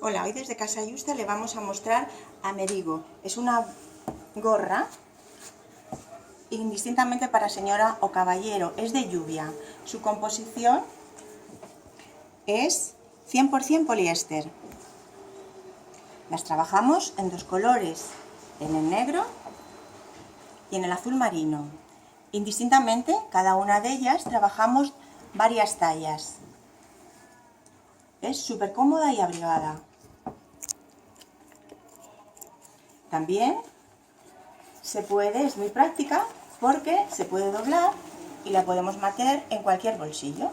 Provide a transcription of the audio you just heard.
Hola, hoy desde Casa Yusta le vamos a mostrar Amerigo. Es una gorra indistintamente para señora o caballero, es de lluvia. Su composición es 100% poliéster. Las trabajamos en dos colores, en el negro y en el azul marino. Indistintamente, cada una de ellas trabajamos varias tallas. Es súper cómoda y abrigada. También es muy práctica porque se puede doblar y la podemos meter en cualquier bolsillo.